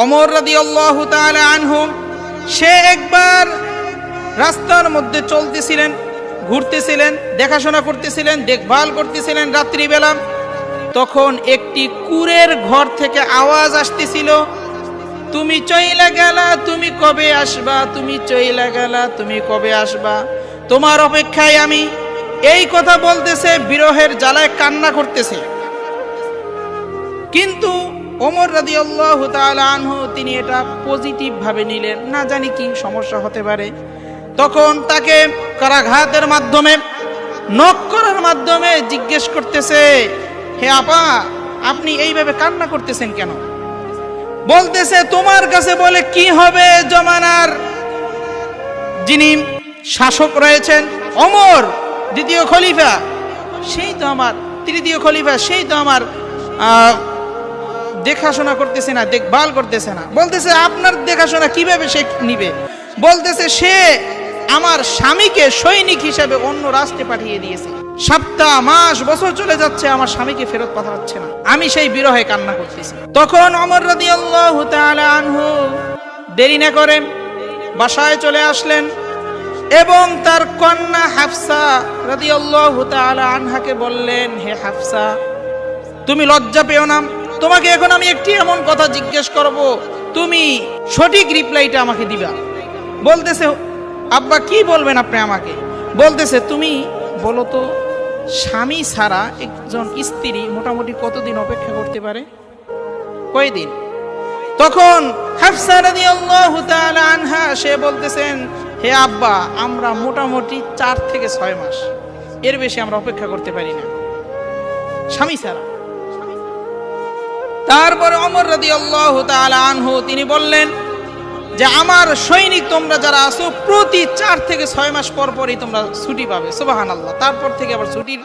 ওমর রাদিয়াল্লাহু তাআলা আনহু সে একবার রাস্তার মধ্যে চলতেছিলেন, ঘুরতেছিলেন, দেখাশোনা করতেছিলেন, দেখভাল করতেছিলেন রাত্রিবেলা। তখন একটি কুঁড়ের ঘর থেকে আওয়াজ আসতেছিল, তুমি চইলা গেলা, তুমি কবে আসবা, তুমি চইলা গেলা, তুমি কবে আসবা, তোমার অপেক্ষায় আমি। এই কথা বলতেছে, বিরহের জ্বালায় কান্না করতেছে। কিন্তু ওমর রাদিয়াল্লাহু তাআলা আনহু তিনি এটা পজিটিভ ভাবে নিলেন, না জানি কি সমস্যা হতে পারে। তখন তাকে করাঘাতের মাধ্যমে, নক করার মাধ্যমে জিজ্ঞেস করতেছে, হে আপা, আপনি এইভাবে কান্না করতেছেন কেন? বলতেছে, তোমার কাছে বলে কি হবে, জমানার যিনি শাসক রয়েছেন ওমর দ্বিতীয় খলিফা, সেই তো আমার তৃতীয় খলিফা, সেই তো আমার দেখাশোনা করতেছে না, দেখভাল করতেছে না। বলতেছে, আপনার দেখাশোনা কিভাবে সে নিবে? বলতেছে, সে আমার স্বামীকে সৈনিক হিসেবে অন্য রাষ্ট্রে পাঠিয়ে দিয়েছে, সপ্তাহ মাস বছর চলে যাচ্ছে, আমার স্বামীকে ফেরত পাঠাচ্ছে না, আমি সেই বিরহে কান্না করতেছি। তখন ওমর রাদিয়াল্লাহু তাআলা আনহু দেরি না করে বাসায় চলে আসলেন এবং তার কন্যা হাফসা রাদিয়াল্লাহু তাআলা আনহাকে বললেন, হে হাফসা, তুমি লজ্জা পেও না, তোমাকে এখন আমি একটি এমন কথা জিজ্ঞেস করব, তুমি সঠিক রিপ্লাইটা আমাকে দিবা। বলতেছে, আব্বা কি বলবেন আপনি আমাকে? বলতেছে, তুমি বলো তো, স্বামী ছাড়া একজন স্ত্রী মোটামুটি কতদিন অপেক্ষা করতে পারে, কয়দিন? তখন হাফসা রাদিয়াল্লাহু তাআলা আনহা সে বলতেছেন, হে আব্বা, আমরা মোটামুটি 4 থেকে 6 মাস, এর বেশি আমরা অপেক্ষা করতে পারি না স্বামী ছাড়া। তারপরে ওমর রাদিয়াল্লাহু তাআলা আনহু তিনি বললেন যে, আমার সৈনিক তোমরা যারা আছো, প্রতি 4 থেকে 6 মাস পর পরই তোমরা ছুটি পাবে। সুবহানাল্লাহ। তারপর থেকে আবার ছুটির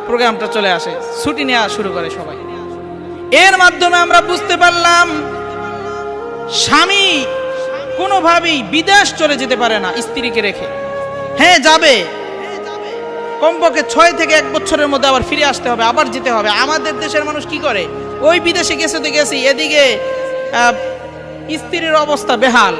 প্রোগ্রামটা চলে আসে, ছুটি নেওয়া শুরু করে সবাই। এর মাধ্যমে আমরা বুঝতে পারলাম স্বামী কোনোভাবেই বিদেশ চলে যেতে পারে না স্ত্রীকে রেখে। হ্যাঁ, যাবে, কমপক্ষে 6 থেকে 1 বছরের মধ্যে আবার ফিরে আসতে হবে, আবার যেতে হবে। আমাদের দেশের মানুষ কি করে, ওই বিদেশে গেছে তো গেছি, এদিকে স্ত্রীর অবস্থা বেহাল।